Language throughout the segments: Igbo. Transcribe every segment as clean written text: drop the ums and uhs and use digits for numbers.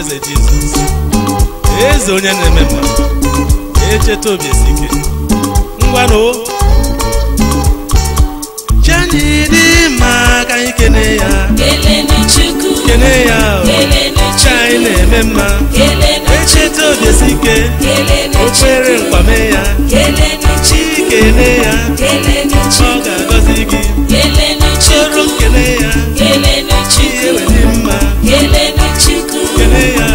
eze Jizọs, eze onye na-eme mma, echeta obi esi ike. Ngwanụ Chani dị mma ka anyị kene ya, kene ya, Chani na-eme mma, echeta obi esi ike, okpere nkwame ya, chi kene ya, ọ ga-agọzi gị, soro kene ya, chi eweli mma, kene ya,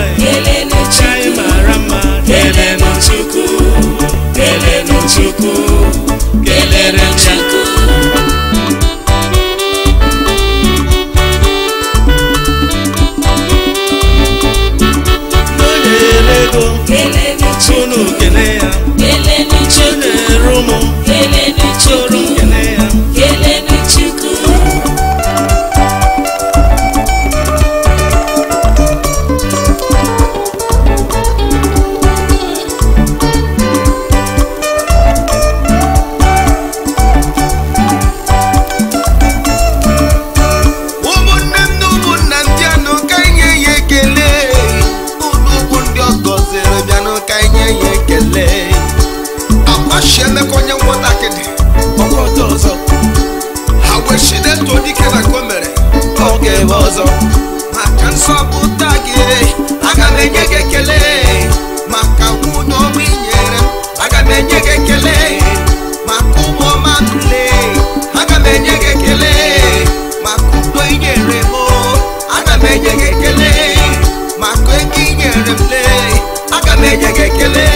Chani mara mma, kelenu Chukwu, kelenu Chukwu, kelere ya. Chunu kene ya, chune rumu, churu kene ya, maka nsọpụta gị aga m enye gị ekele, maka nwunye ọma inyere aga m enye gị ekele, maka ụmụ ọma nle aga m enye gị ekele, maka udo inyere m aga m enye gị ekele, maka ego inyere m le aga m enye gị ekele,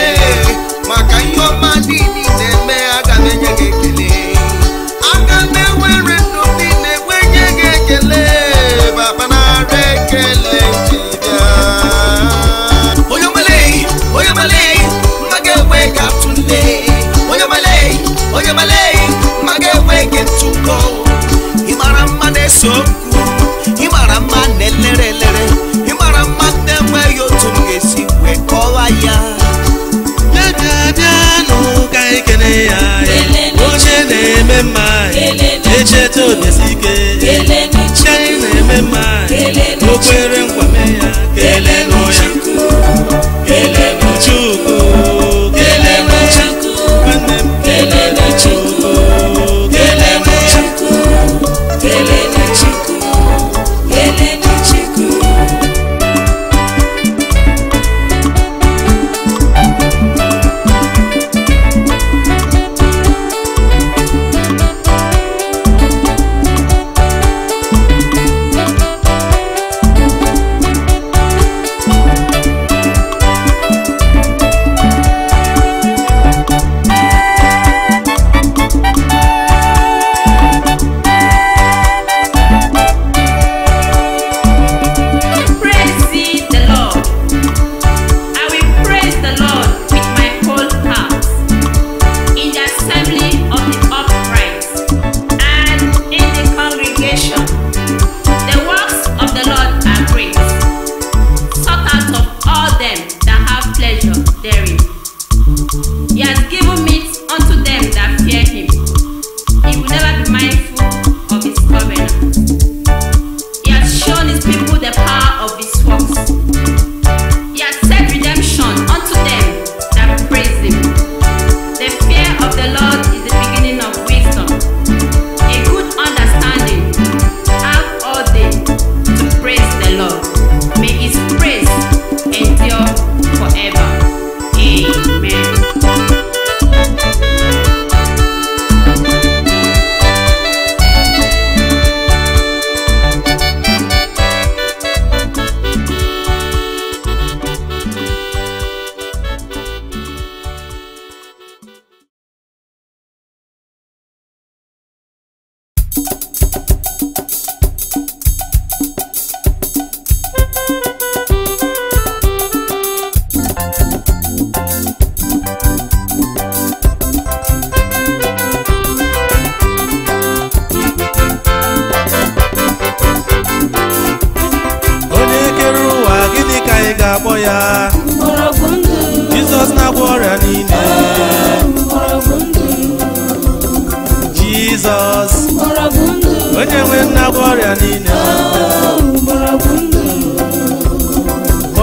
maka ihe ọma niile na-eme aga m enye gị ekele, aga m ewere ndụ niile wenye gị ekele. Ịmara mma na-ese okwu, ịmara mma na-elere elere, ịmara mma na-enweghị otu m ga-esi wee kọwa ya. Bịanụ ka anyị kene ya, onye na-eme mma, echeta obi esi ike, chi anyị na-eme mma, okwere nkwame ya, kelenu ya, kelenu Chukwu, kelenu nwanne m, kelenu Chukwu, kelenu onye nwe nna ọrịa niile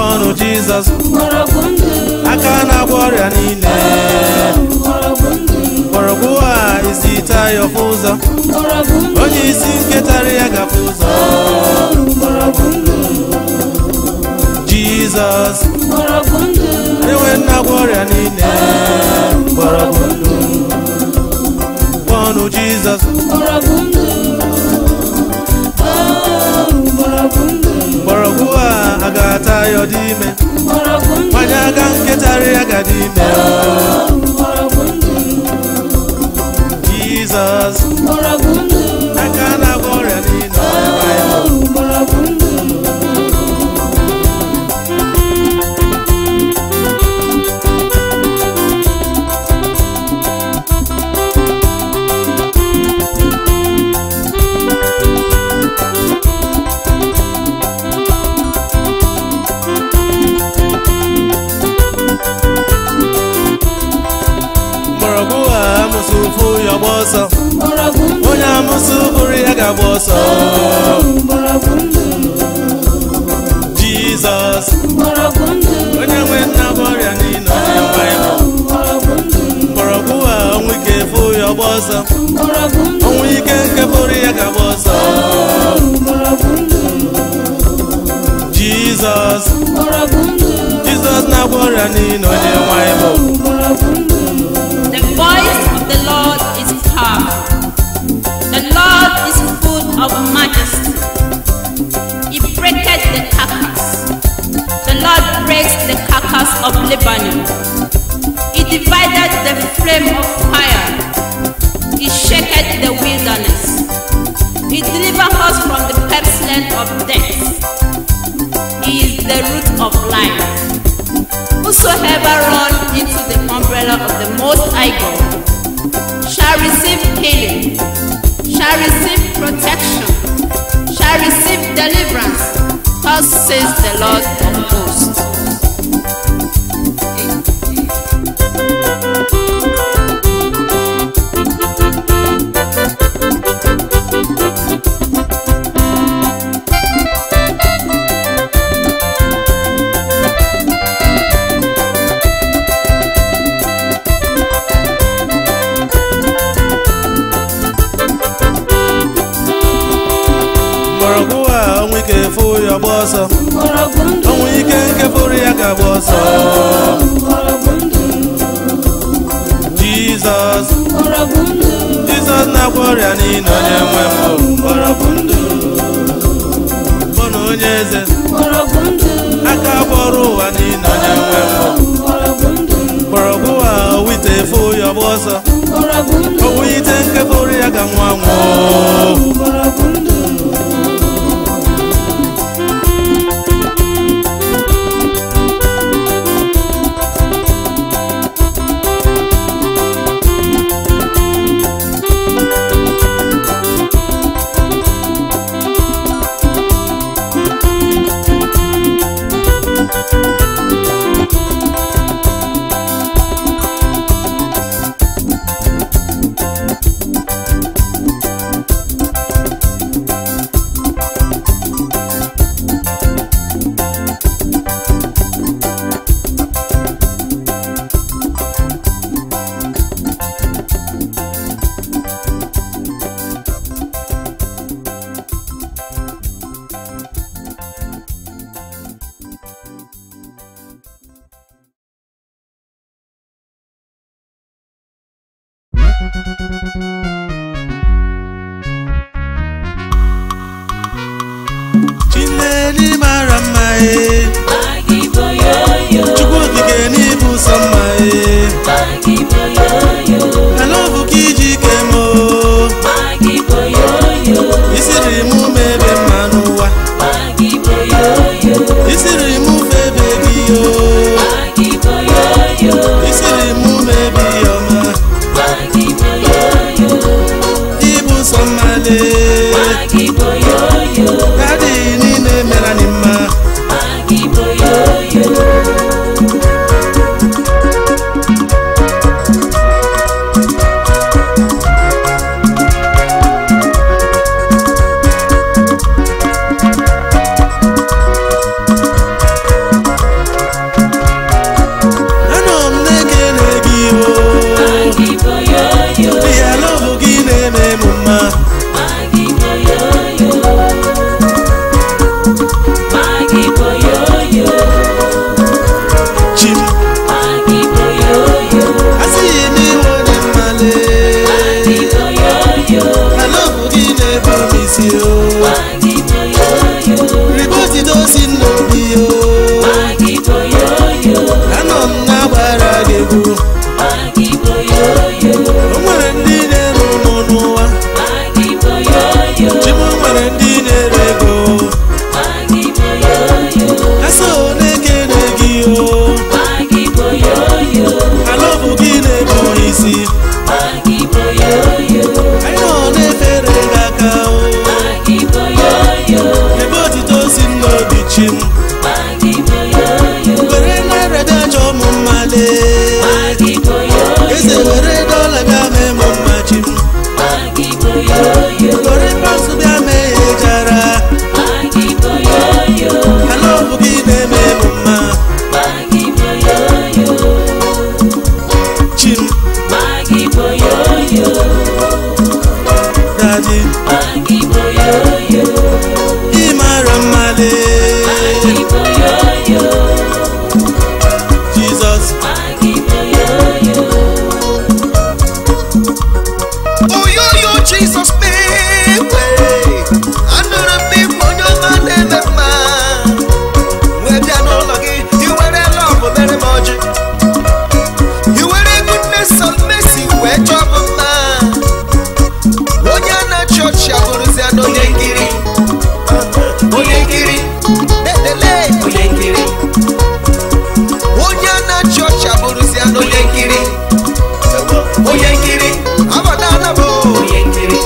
ọnụ ya ọfụ ụzọ onye isi nketara ya gafe ụzọ Jizọs enwe nnagwa ọrịa niile mgbọrọgwụ ndụ ọnụ Jizọs mgbọrọgwụ a ga-ata ya ọ dị ime nwanyị aga nketara ya ga dị ime Jizọs aka na-agwọ ọrịa niile onye amụsụ bụrụ ya ga-agba ọsọ Jizọs onye nwe nna bụ ọrịa niile onye nwe mgbọrọgwụ a ọnwụ ike fụ ya ọgba ọsọ ọnwụ ike nke bụrụ ya ga-agba ọsọ Jizọs na-agba ọrịa niile onye nwe bụ The voice of the Lord is powerful. The Lord is full of majesty. He breaketh the carcass. The Lord breaks the carcass of Lebanon. He divided the flame of fire. He shaketh the wilderness. He delivered us from the pestilence of death. He is the root of life. Whosoever run into the umbrella of the Most High God shall receive healing, shall receive protection, shall receive deliverance. Thus says the Lord of hosts. ọnwụ ike nke bụrụ ya ga-agba ọsọ Jizọs na-agwọ ọrịa niile onye nwe mgbọrọgwụ ndụ bụ na onye eze aka gbọrọ ụwa niile onye nwe mgbọrọgwụ a owite efu ya ọgba ọsọ ọnwụ ite nke bụrụ ya ga nwa nwụọ Chineke mara mma Chukwu okike n'ibu sọ mma ala ọ bụ ka iji ike m isiri mụ mebe mma n'ụwa isiri mụ febe gị isiri mụ mebe ọma ibu sọ mma Daddy niile mere anyị mma anọ m na-ekele gị ihe lọbụ gị na ndị na-ere ụlọ n'ụwa, Chimo nwere ndị na-ere ego, asa na-ekene gị o, ala ọ bụ gị na-ebu isi, anyị nọ na-efere gị aka o, ebe otito si n'obi chi m, were naira bịa chọọ m mma lee, eze were dọla bịa mee m mma chi m, were paụnsụ bịa mee ya ejara, ala ọ bụ gị na-eme m mma chi m, dadi ị mara mma lee, Jizọs Oyoyo Jesus mewe anụrụ m n'ime onye ọma na-eme mma wee bịa n'ụlọ gị iwere lọbụ mere m ọjị iwere goodness and mercy wee chọọ m mma onye na-achị ọchị abụrụzia na onye nkiri dedele onye nkiri onye na-achị ọchị abụrụzia na onye nkiri abadala bụ onye nkiri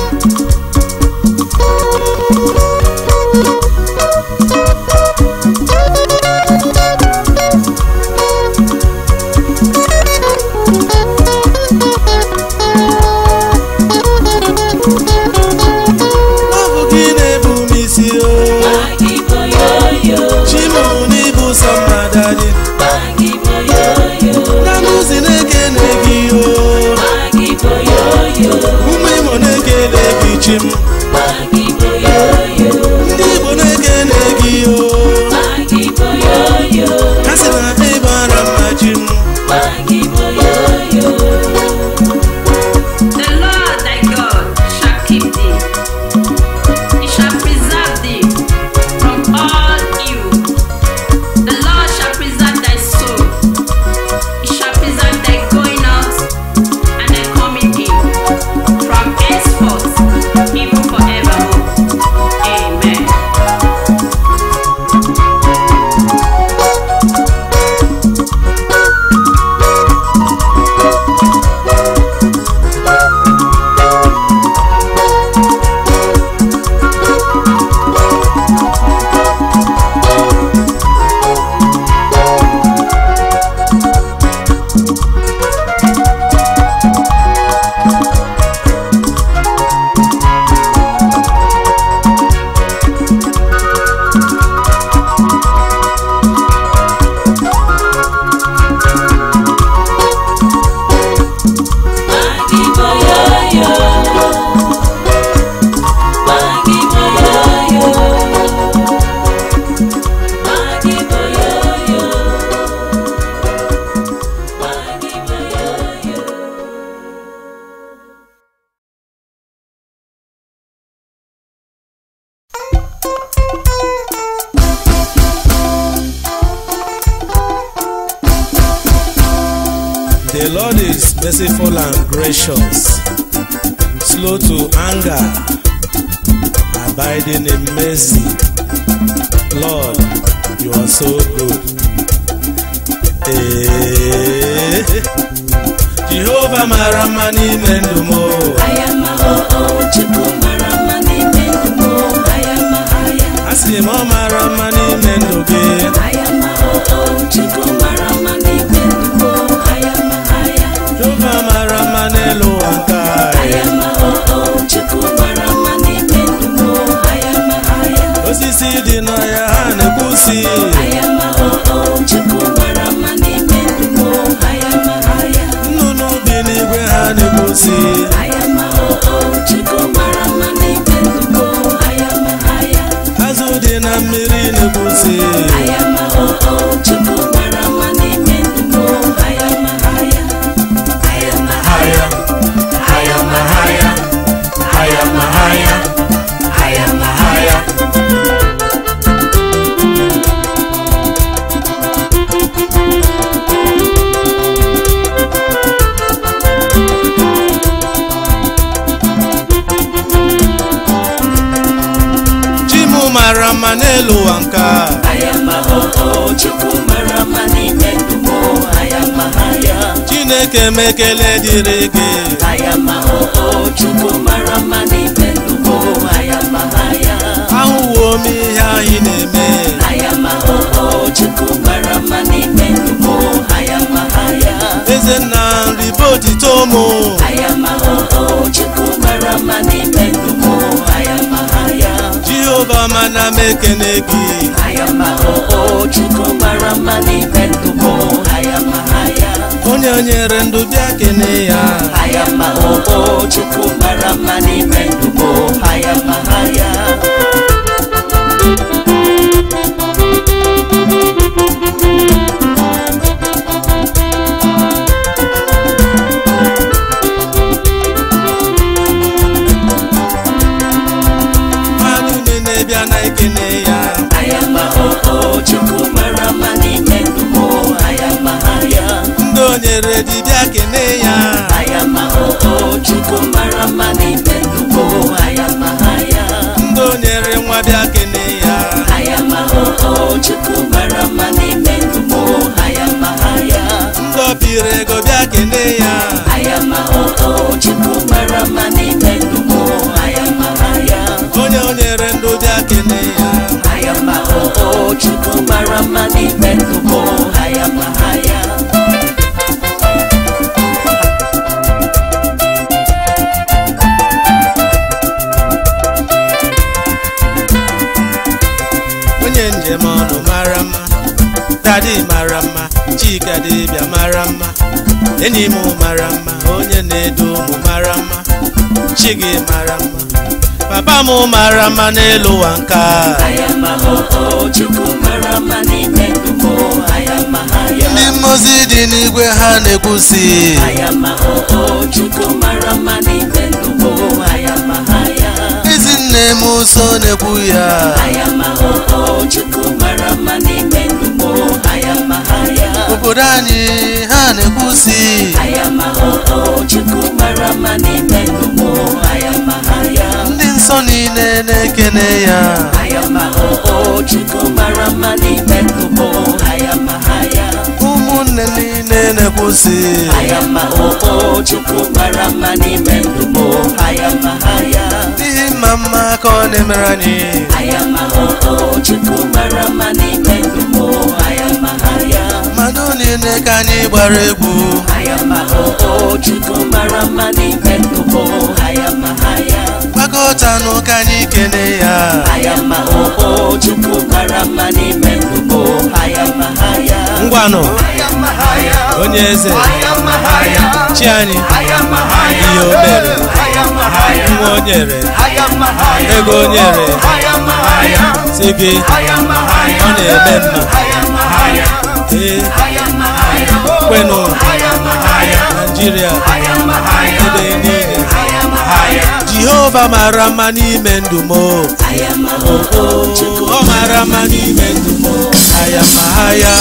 ọ bụ gị na-ebu m isi o, Chimo n'ibu sọ mmadụ adị, na mụzi na-ekene gị o, ụmụ Imo na-ekele gị chi m, ndị Igbo na-ekele gị o, ha sị na ị bara mma chi m, The Lord thy God shall keep thee. He shall preserve thee from all evil. The Lord shall preserve thy soul. He shall preserve thy going out and thy coming in from henceforth even forevermore. Amen. The Lord is merciful and gracious, slow to anger, abiding in mercy. Lord, you are so good. Jehovah mara n'ime ndụ m, asị m ọ mara mma n'ime ndụ gị, Jehovah mara mma n'elu ụwa nke anyị, osisi dị n'ọhịa ha na-ekwusi, nnụnụ bi n'igwe ha na-ekwusi, azụ dị na mmiri na-ekwusi, mara mma n'elu ụwa nke a. ayama Chukwu mara mma n'ime ndụ m ayama haya Chineke m ekele dịrị gị. ayama Chukwu mara mma n'ime ndụ m ayama haya Ahụwo m ihe anyị na-eme. ayama Chukwu mara mma n'ime ndụ m ayama haya Ezenna nribe otito m. ayama Chukwu mara mma n'ime ndụ m ayama haya Jehova mana m ekene gị. ayama Chukwu mara mma n'ime ndụ m ayama haya Onye nyere ndụ bịa kene ya. ayama Chukwu mara mma n'ime ndụ m ayama haya Mmadụ niile bịa na ekene ya. ayama Chukwu mara mma n'ime ndụ m ayama haya Ndị o nyere dị bịa kene ya. ayama Chukwu mara mma n'ime ndụ m ayama haya Ndị o nyere nwa bịa kene ya. ayama Chukwu mara mma n'ime ndụ m ayama haya Ndị o biri ego bịa kene ya. ayama Chukwu mara mma n'ime ndụ m ayama haya Onye o nyere ndụ bịa kene ya. ayama Chukwu mara mma n'ime ndụ m ayama haya Onye njem ọnụ mara mma. Dadi mara mma. Chika dibịa mara mma. Enyi m mara mma. Onye na-edu ụmụ mara mma. Chi gị mara mma. Papa m mara mma n'elu ụwa nke a. ayama Chukwu mara mma n'ime ndụ m ayama haya Ndị mmozi dị n'igwe ha na-ekwusi. ayama Chukwu mara mma n'ime ndụ m ayama haya Ezinne m so na-ekwu ya. ayama Chukwu mara mma n'ime ndụ m ayama haya Obodo anyị ha na-ekwusi. ayama Chukwu mara mma n'ime ndụ m ayama haya Ndị nsọ niile na-ekene ya. ayama Chukwu mara mma n'ime ndụ m ayama haya Ụmụnne niile na-ekwusi. ayama Chukwu mara mma n'ime ndụ m ayama haya Ihe mma mma ka ọ na-emere anyị. ayama Chukwu mara mma n'ime ndụ m ayama haya Mmadụ niile ka anyị gbara egwu. ayama Chukwu mara mma n'ime ndụ m ayama haya Gbakọtanụ ka anyị kene ya. ayama Chukwu mara mma n'ime ndụ m ayama haya Ngwanụ ayama haya onye eze ayama haya chi anyị ayama haya ihe o mere ayama haya nwa o nyere ayama haya ego o nyere ayama haya si gị ayama haya ọ na-eme mma. ayama haya Ee, ayama haya kwenụ ayama haya Naijiria ayama haya ebe niile ayama haya Jehova mara mma n'ime ndụ m. ayama Chukwu Ọ mara mma n'ime ndụ m. Ayama haya.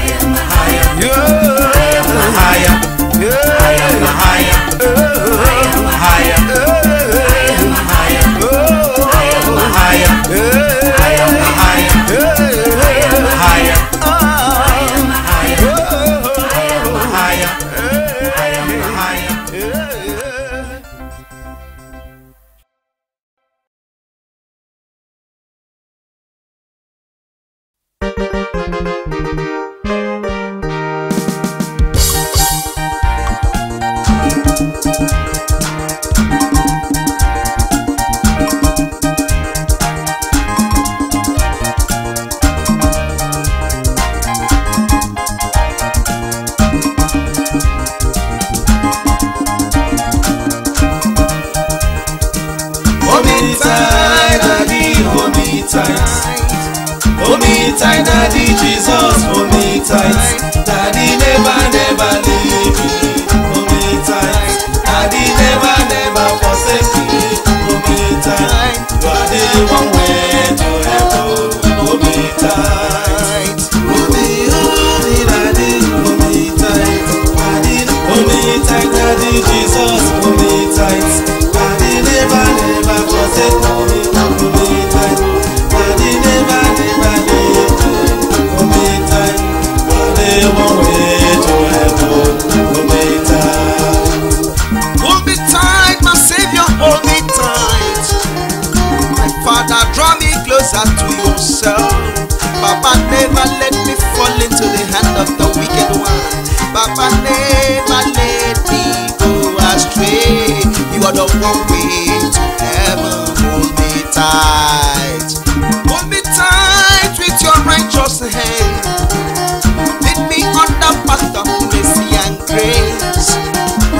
ayama haya ayama haya ayama haya ayama haya ayama haya ayama haya ayama haya ayama haya ayama haya ayama haya ayama haya Hold me tight, Daddy Jesus, hold me tight. Daddy never leave me. Hold me tight. Daddy never forsake me. Hold me tight. You are the one way to heaven. Hold me tight. Hold me, Daddy, hold me tight. Daddy, hold me tight, Daddy Jesus, hold me tight. Daddy never forsake me. Hold me tight. one way to heaven. Hold me tight. Hold me tight with your righteous hand. Lead me on the path of mercy and grace.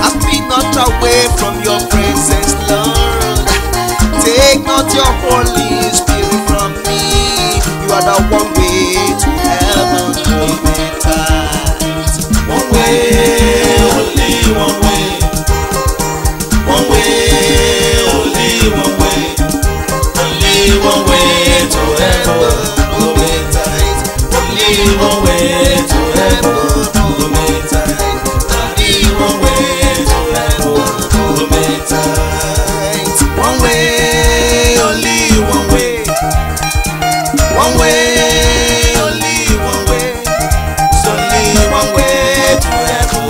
Have me not away from your presence, Lord. Take not your Holy Spirit from me. You are the one way to heaven. Hold me tight. One way, only one way. One way, only one way. Only one way to heaven. Hold me tight. Only one way to heaven. Hold me tight. Only one way to heaven. Hold me tight. One way, only one way. One way, only one way. It's only one way to heaven.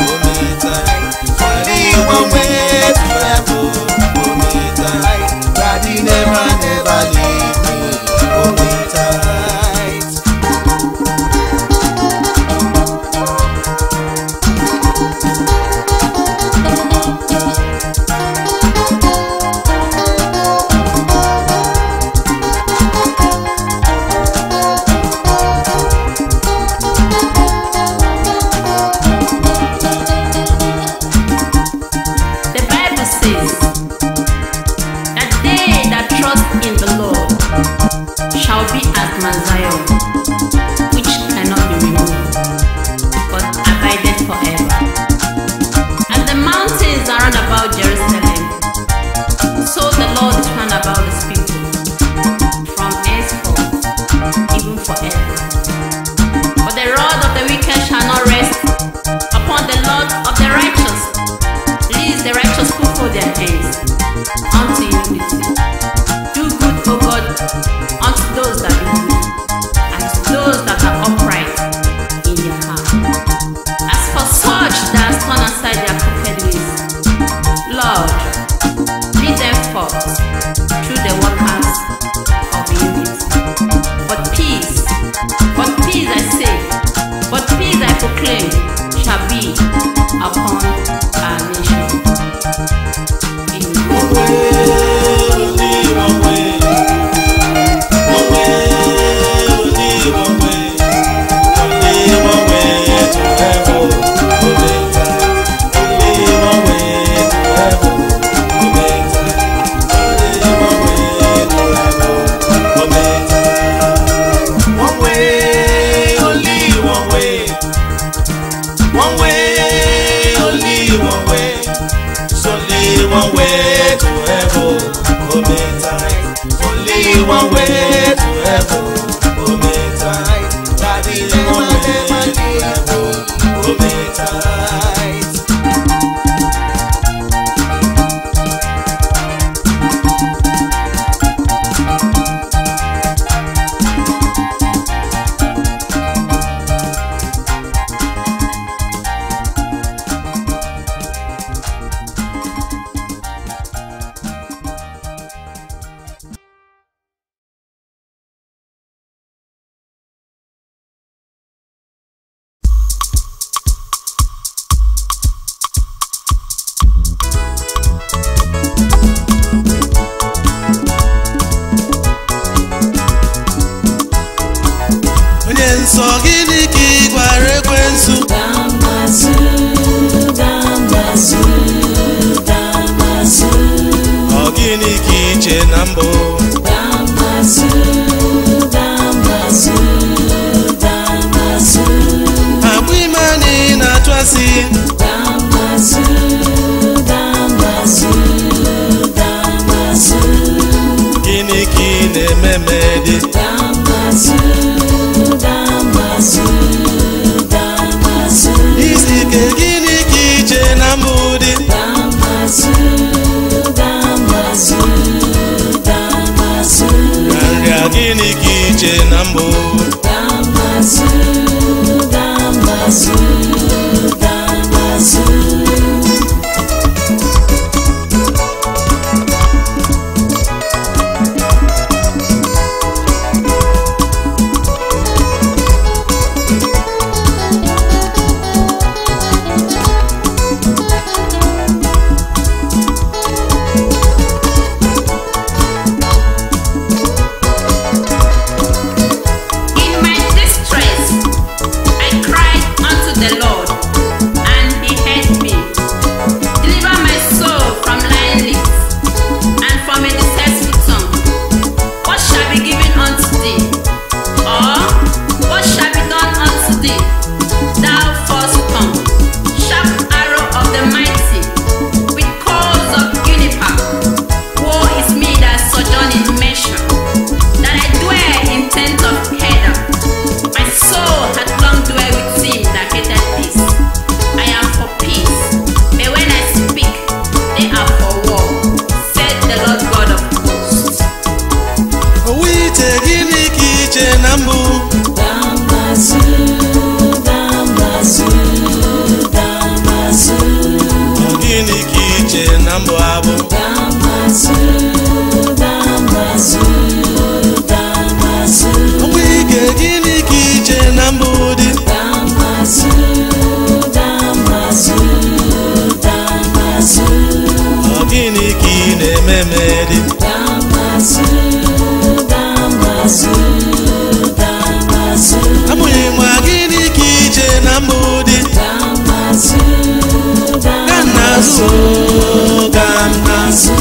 Hold me tight. Only one way to heaven. Hold me tight. Daddy never, never leave me. Hold me tight. The Bible says that they that trust in the Lord shall be as Mount Zion, which cannot be removed, but abideth forever. As the mountains are round about Jerusalem, so the Lord is round about his people, from henceforth, even forever. But the rod of the wicked shall not rest upon the Lord of the righteous. Lest the righteous fulfill their hands unto unity. Do good, O God, unto those that do good, and to those that are upright in their heart. As for such that has turned aside their crooked ways, Lord, lead them forth through the workers of unity. But peace I say, but peace I proclaim shall be upon our nation. One way, only one way. One way, only one way. Only one way to heaven. Hold me tight. Only one way to heaven. Hold me tight. Only one way to heaven. Hold me tight. One way, Only one way. One way, only one way. It's only one way to heaven. Hold me tight. Only one way to heaven. Hold me tight. Daddy, one way to heaven. Hold me tight. Onye nsọ gịnị ka ị gwara ekwensu? Damasu, Damasu, Damasu, Ọ gịnị ka iche na mbụ? Damasu, Damasu, Damasu, Agwa ime anyị na-atụ asị. Damasu, Damasu, Damasu, Gịnị ka ị na-eme mede? Damasu, Damasu, Damasu, Isi ike gịnị ka iche na mbụ dị? Damasu, Damasu, Damasu, Nrịa gịnị ka iche na mbụ? Damasu, Damasu, Damasu. na mbụ Damasu, Damasu, Damasu, Ọ gịnị ka iche na mbụ abụ Damasu, Damasu, Damasu, ọnwụ ike gịnị ka iche na mbụ dị Damasu, Damasu, Damasu, Ọ gịnị ka ị na-eme dị Damasu, Damasu, Damasu, amụghị nwa gịnị ka iche na mbụ dị Damasu, ka m na-azụ ka m na-azụ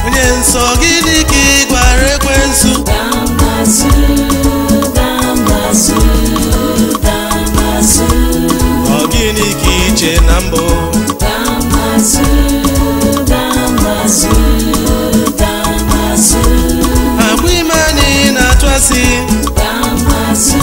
onye nsọ gịnị ka ị gwara ekwensu Damasu, Damasu, Damasu, Ọ gịnị ka iche na mbụ Damasu, Damasu, Damasu, agba ime anyị na-atụ asị Damasu,